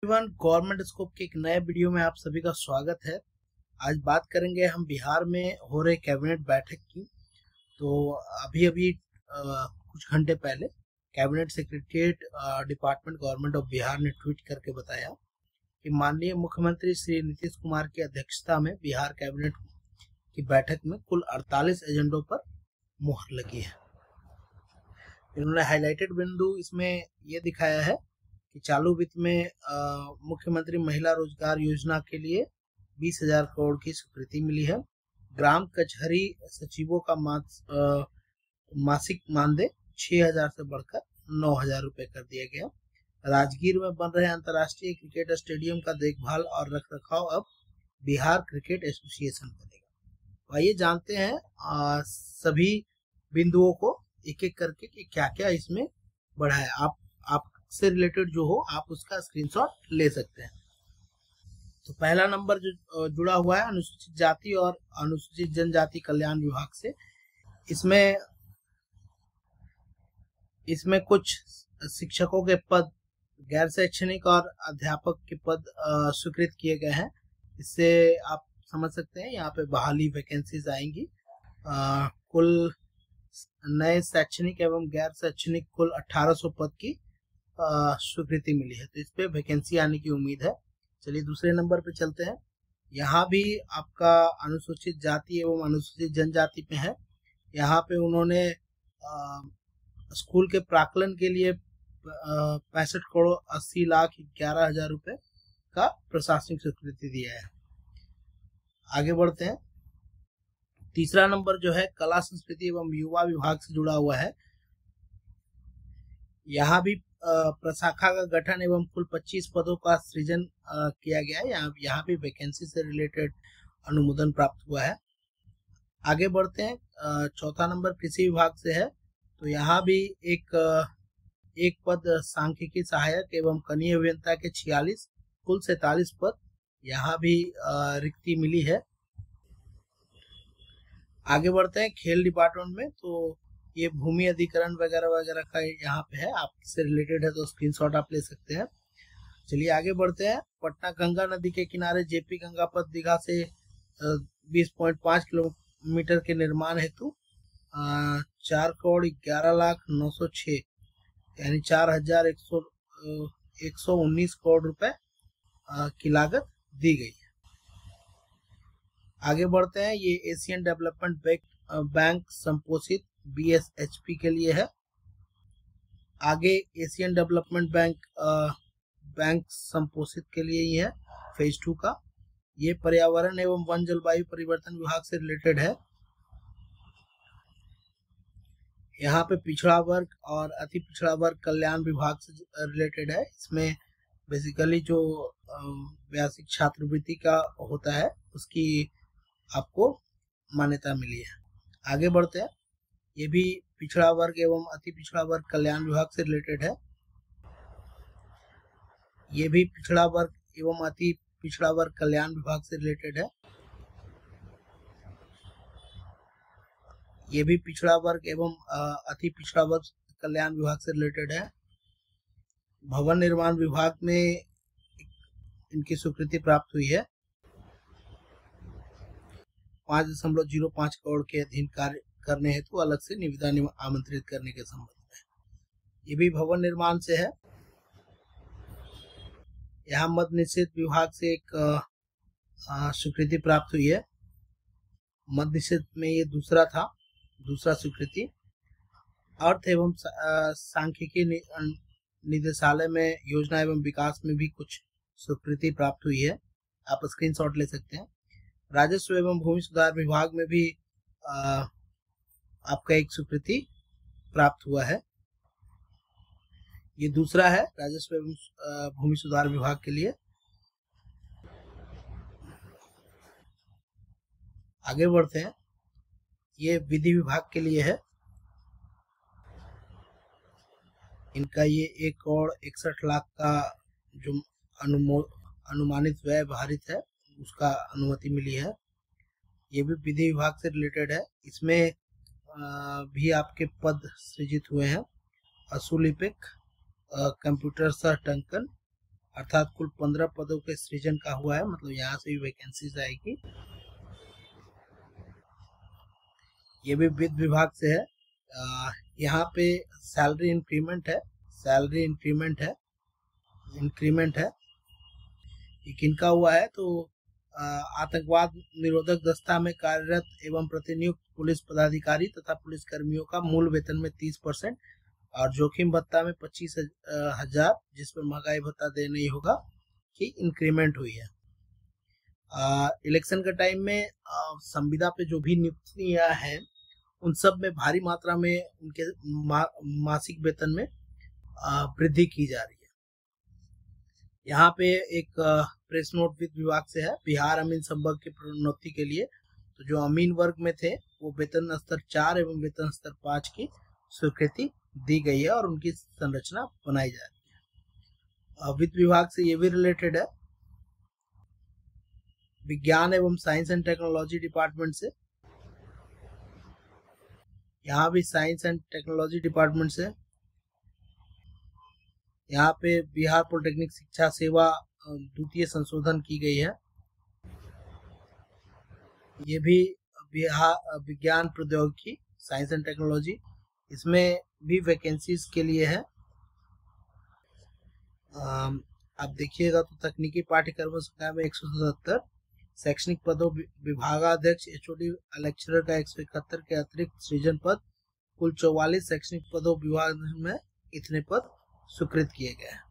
Government scope के एक नए वीडियो में आप सभी का स्वागत है। आज बात करेंगे हम बिहार में हो रहे कैबिनेट बैठक की। तो अभी अभी कुछ घंटे पहले cabinet secretariat department government of Bihar ने ट्वीट करके बताया कि माननीय मुख्यमंत्री श्री नीतीश कुमार की अध्यक्षता में बिहार कैबिनेट की बैठक में कुल 48 एजेंडों पर मुहर लगी है। इन्होंने हाईलाइटेड बिंदु इसमें ये दिखाया है कि चालू वित्त में मुख्यमंत्री महिला रोजगार योजना के लिए 20,000 करोड़ की स्वीकृति मिली है। ग्राम कचहरी सचिवों का मासिक मानदेय 6,000 से बढ़कर 9,000 रुपए कर दिया गया। राजगीर में बन रहे अंतर्राष्ट्रीय क्रिकेट स्टेडियम का देखभाल और रखरखाव अब बिहार क्रिकेट एसोसिएशन करेगा। आइए जानते हैं सभी बिंदुओं को एक एक करके कि क्या क्या इसमें बढ़ा है। आप से रिलेटेड जो हो आप उसका स्क्रीनशॉट ले सकते हैं। तो पहला नंबर जो जुड़ा हुआ है अनुसूचित जाति और अनुसूचित जनजाति कल्याण विभाग से। इसमें कुछ शिक्षकों के पद, गैर शैक्षणिक और अध्यापक के पद स्वीकृत किए गए हैं। इससे आप समझ सकते हैं यहाँ पे बहाली वैकेंसीज आएंगी। कुल नए शैक्षणिक एवं गैर शैक्षणिक कुल 1800 पद की स्वीकृति मिली है। तो इस पे वैकेंसी आने की उम्मीद है। चलिए दूसरे नंबर पे चलते हैं। यहाँ भी आपका अनुसूचित जाति एवं अनुसूचित जनजाति पे है। यहाँ पे उन्होंने स्कूल के प्राक्कलन के लिए 65 करोड़ 80 लाख 11 हजार रुपए का प्रशासनिक स्वीकृति दिया है। आगे बढ़ते हैं। तीसरा नंबर जो है कला संस्कृति एवं युवा विभाग से जुड़ा हुआ है। यहाँ भी प्रशाखा का गठन एवं कुल 25 पदों का सृजन किया गया है। यहाँ भी वैकेंसी से रिलेटेड अनुमोदन प्राप्त हुआ है। आगे बढ़ते हैं। चौथा नंबर कृषि विभाग से है। तो यहाँ भी एक पद सांख्यिकी सहायक एवं कनीय अभियंता के 46 कुल 47 पद यहाँ भी रिक्ति मिली है। आगे बढ़ते हैं खेल डिपार्टमेंट में। तो ये भूमि अधिकरण वगैरह वगैरह का यहाँ पे है, आपसे रिलेटेड है तो स्क्रीनशॉट आप ले सकते हैं। चलिए आगे बढ़ते हैं। पटना गंगा नदी के किनारे जेपी गंगापथ दीघा से 20.5 किलोमीटर के निर्माण हेतु 4 करोड़ 11 लाख 906 यानी 4,119 करोड़ रुपए की लागत दी गई है। आगे बढ़ते हैं। ये एशियन डेवलपमेंट बैंक संपोषित BSHP के लिए है। आगे एशियन डेवलपमेंट बैंक संपोषित के लिए ही है फेज 2 का। ये पर्यावरण एवं वन जलवायु परिवर्तन विभाग से रिलेटेड है। यहाँ पे पिछड़ा वर्ग और अति पिछड़ा वर्ग कल्याण विभाग से रिलेटेड है। इसमें बेसिकली जो व्यावसायिक छात्रवृत्ति का होता है उसकी आपको मान्यता मिली है। आगे बढ़ते हैं। ये भी पिछड़ा वर्ग एवं अति पिछड़ा वर्ग कल्याण विभाग से रिलेटेड है। ये भी पिछड़ा वर्ग एवं अति पिछड़ा वर्ग कल्याण विभाग से रिलेटेड है। ये भी पिछड़ा वर्ग एवं अति पिछड़ा वर्ग कल्याण विभाग से रिलेटेड है। भवन निर्माण विभाग में इनकी स्वीकृति प्राप्त हुई है। 5.05 करोड़ के अधीन कार्य करने हेतु अलग से निविदा आमंत्रित करने के संबंध में। ये भी भवन निर्माण से है। यहाँ मद्य निषेध विभाग से एक स्वीकृति प्राप्त हुई है। मद्य निषेध में ये दूसरा स्वीकृति। अर्थ एवं सांख्यिकी निदेशालय में योजना एवं विकास में भी कुछ स्वीकृति प्राप्त हुई है, आप स्क्रीनशॉट ले सकते हैं। राजस्व एवं भूमि सुधार विभाग में भी आपका एक स्वीकृति प्राप्त हुआ है। ये दूसरा है राजस्व एवं भूमि सुधार विभाग के लिए। आगे बढ़ते हैं। ये विधि विभाग के लिए है। इनका ये 1 करोड़ 61 लाख का जो अनुमानित व्यय भारित है उसका अनुमति मिली है। ये भी विधि विभाग से रिलेटेड है। इसमें भी आपके पद सृजित हुए हैं। असुलिपिक, कंप्यूटर सह टंकन, अर्थात कुल 15 पदों के सृजन का हुआ है, मतलब यहाँ से भी वैकेंसीज आएगी। ये भी वित्त विभाग से है। यहाँ पे सैलरी इंक्रीमेंट है, सैलरी इंक्रीमेंट है, इंक्रीमेंट है। ये किनका हुआ है? तो आतंकवाद निरोधक दस्ता में कार्यरत एवं प्रतिनियुक्त पुलिस पदाधिकारी तथा पुलिस कर्मियों का मूल वेतन में 30% और जोखिम भत्ता में 25,000, जिस पर महंगाई भत्ता दे नहीं होगा, की इंक्रीमेंट हुई है। इलेक्शन के टाइम में संविदा पे जो भी नियुक्तियां हैं उन सब में भारी मात्रा में उनके मासिक वेतन में वृद्धि की जा रही है। यहाँ पे एक प्रेस नोट वित्त विभाग से है। बिहार अमीन संवर्ग की प्रोन्नति के लिए तो जो अमीन वर्ग में थे वो वेतन स्तर 4 एवं वेतन स्तर 5 की स्वीकृति दी गई है और उनकी संरचना बनाई जा रही है। वित्त विभाग से ये भी रिलेटेड है। विज्ञान एवं साइंस एंड टेक्नोलॉजी डिपार्टमेंट से, यहाँ भी साइंस एंड टेक्नोलॉजी डिपार्टमेंट से। यहाँ पे बिहार पॉलिटेक्निक शिक्षा सेवा द्वितीय संशोधन की गई है। ये भी बिहार विज्ञान प्रौद्योगिकी साइंस एंड टेक्नोलॉजी, इसमें भी वैकेंसीज के लिए है। आप देखिएगा तो तकनीकी पाठ्यक्रम संख्या में 177, शैक्षणिक पदों विभागाध्यक्ष एचओडी लेक्चरर का 171 के अतिरिक्त सृजन पद, कुल 44 शैक्षणिक पदों विभाग में इतने पद स्वीकृत किए गए हैं।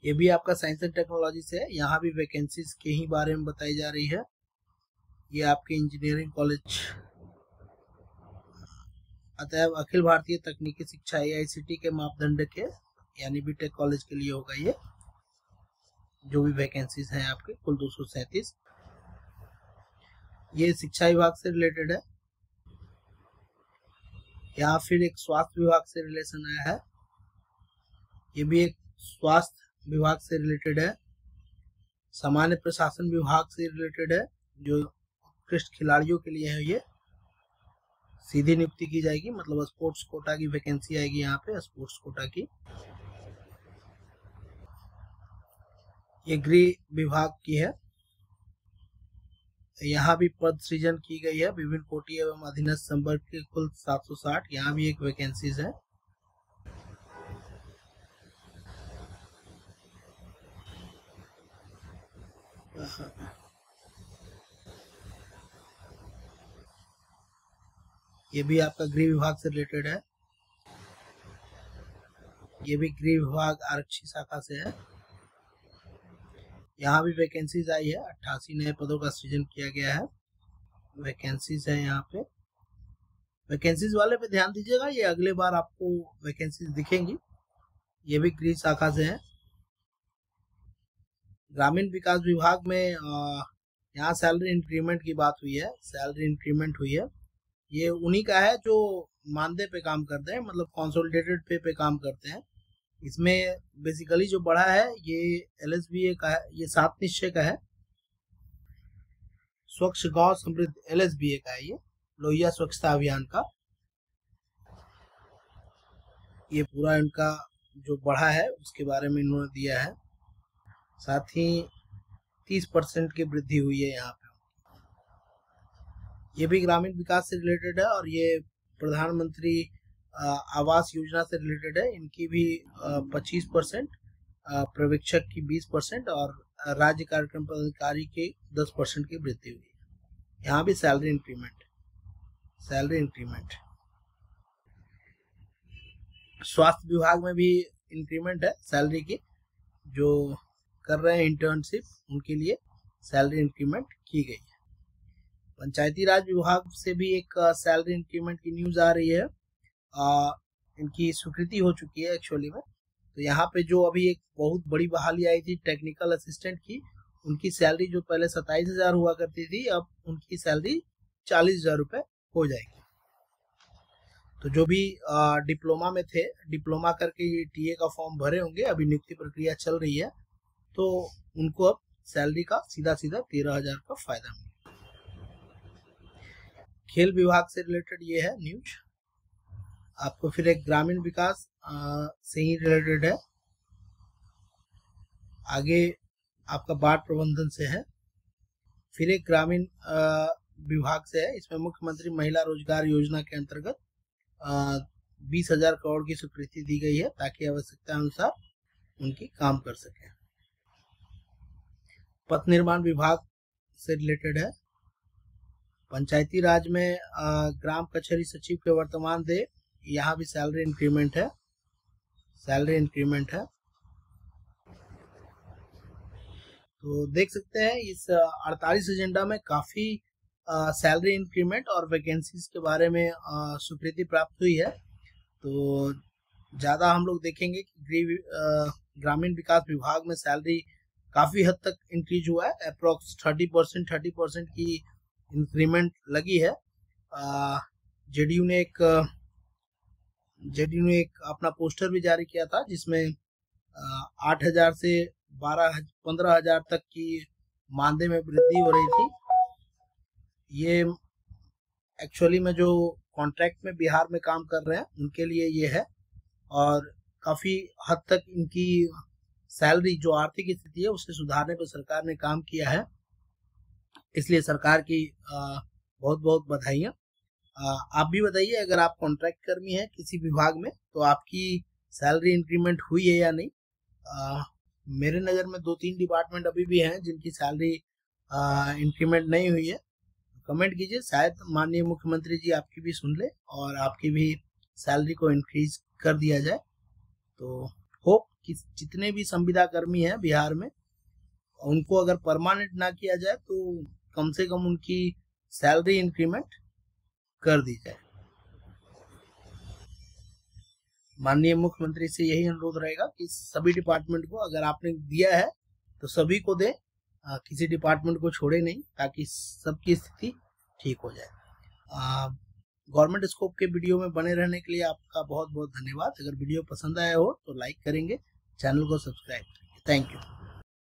ये भी आपका साइंस एंड टेक्नोलॉजी से है। यहाँ भी वैकेंसीज के ही बारे में बताई जा रही है। ये आपके इंजीनियरिंग कॉलेज, अतएव अखिल भारतीय तकनीकी शिक्षा AICTE के मापदंड के यानी बीटेक कॉलेज के लिए होगा ये, जो भी वैकेंसीज हैं आपके कुल 237। ये शिक्षा विभाग से रिलेटेड है। यहाँ फिर एक स्वास्थ्य विभाग से रिलेशन आया है। ये भी एक स्वास्थ्य विभाग से रिलेटेड है। सामान्य प्रशासन विभाग से रिलेटेड है, जो उत्कृष्ट खिलाड़ियों के लिए है। ये सीधी नियुक्ति की जाएगी, मतलब स्पोर्ट्स कोटा की वैकेंसी आएगी यहाँ पे, स्पोर्ट्स कोटा की। ये गृह विभाग की है। यहाँ भी पद सृजन की गई है विभिन्न कोटि एवं अधीनस्थ संवर्ग के कुल 760। यहाँ भी एक वैकेंसीज है। ये भी आपका गृह विभाग से रिलेटेड है। ये भी गृह विभाग आरक्षी शाखा से है। यहाँ भी वैकेंसीज आई है। 88 नए पदों का सृजन किया गया है। वैकेंसीज है यहाँ पे। वैकेंसीज वाले पे ध्यान दीजिएगा, ये अगले बार आपको वैकेंसीज दिखेंगी। ये भी गृह शाखा से है। ग्रामीण विकास विभाग में यहाँ सैलरी इंक्रीमेंट की बात हुई है। सैलरी इंक्रीमेंट हुई है। ये उन्हीं का है जो मानदेय पे काम करते हैं, मतलब कंसोलिडेटेड पे काम करते हैं। इसमें बेसिकली जो बढ़ा है ये LSBA का है, ये 7 निश्चय का है। स्वच्छ गांव समृद्ध LSBA का है, ये लोहिया स्वच्छता अभियान का। ये पूरा इनका जो बढ़ा है उसके बारे में इन्होंने दिया है। साथ ही 30% की वृद्धि हुई है यहाँ पे। ये भी ग्रामीण विकास से रिलेटेड है और ये प्रधानमंत्री आवास योजना से रिलेटेड है। इनकी भी 25%, पर्यवेक्षक की 20% और राज्य कार्यक्रम पदाधिकारी की 10% की वृद्धि हुई है। यहाँ भी सैलरी इंक्रीमेंट, सैलरी इंक्रीमेंट। स्वास्थ्य विभाग में भी इंक्रीमेंट है सैलरी की। जो कर रहे हैं इंटर्नशिप उनके लिए सैलरी इंक्रीमेंट की गई है। पंचायती राज विभाग से भी एक सैलरी इंक्रीमेंट की न्यूज आ रही है। इनकी स्वीकृति हो चुकी है एक्चुअली में। तो यहाँ पे जो अभी एक बहुत बड़ी बहाली आई थी टेक्निकल असिस्टेंट की, उनकी सैलरी जो पहले 27,000 हुआ करती थी, अब उनकी सैलरी 40,000 रुपये हो जाएगी। तो जो भी डिप्लोमा में थे, डिप्लोमा करके ये टीए का फॉर्म भरे होंगे, अभी नियुक्ति प्रक्रिया चल रही है, तो उनको अब सैलरी का सीधा 13,000 का फायदा मिलेगा। खेल विभाग से रिलेटेड ये है न्यूज। आपको फिर एक ग्रामीण विकास से ही रिलेटेड है। आगे आपका बाढ़ प्रबंधन से है, फिर एक ग्रामीण विभाग से है। इसमें मुख्यमंत्री महिला रोजगार योजना के अंतर्गत 20,000 करोड़ की स्वीकृति दी गई है ताकि आवश्यकता अनुसार उनकी काम कर सके। पथ निर्माण विभाग से रिलेटेड है। पंचायती राज में ग्राम कचहरी सचिव के वर्तमान दे, यहाँ भी सैलरी इंक्रीमेंट है, सैलरी इंक्रीमेंट है। तो देख सकते हैं इस 48 एजेंडा में काफी सैलरी इंक्रीमेंट और वैकेंसीज के बारे में स्वीकृति प्राप्त हुई है। तो ज्यादा हम लोग देखेंगे कि ग्रामीण विकास विभाग में सैलरी काफी हद तक इंक्रीज हुआ है, अप्रोक्स 30% की इंक्रीमेंट लगी है। जेडीयू ने एक अपना पोस्टर भी जारी किया था जिसमें 8,000 से 15,000 तक की मानदेय में वृद्धि हो रही थी। ये एक्चुअली में जो कॉन्ट्रैक्ट में बिहार में काम कर रहे हैं उनके लिए ये है, और काफी हद तक इनकी सैलरी जो आर्थिक स्थिति है उसे सुधारने पर सरकार ने काम किया है, इसलिए सरकार की बहुत बहुत बधाइयाँ। आप भी बताइए, अगर आप कॉन्ट्रैक्ट कर्मी हैं किसी विभाग में तो आपकी सैलरी इंक्रीमेंट हुई है या नहीं। मेरे नज़र में 2-3 डिपार्टमेंट अभी भी हैं जिनकी सैलरी इंक्रीमेंट नहीं हुई है। कमेंट कीजिए, शायद माननीय मुख्यमंत्री जी आपकी भी सुन ले और आपकी भी सैलरी को इंक्रीज कर दिया जाए। तो होप कि जितने भी संविदा कर्मी हैं बिहार में उनको अगर परमानेंट ना किया जाए तो कम से कम उनकी सैलरी इंक्रीमेंट कर दी जाए। माननीय मुख्यमंत्री से यही अनुरोध रहेगा कि सभी डिपार्टमेंट को अगर आपने दिया है तो सभी को दे, किसी डिपार्टमेंट को छोड़े नहीं, ताकि सबकी स्थिति ठीक हो जाए। गवर्नमेंट स्कोप के वीडियो में बने रहने के लिए आपका बहुत बहुत धन्यवाद। अगर वीडियो पसंद आया हो तो लाइक करेंगे, चैनल को सब्सक्राइब करेंगे। Thank you.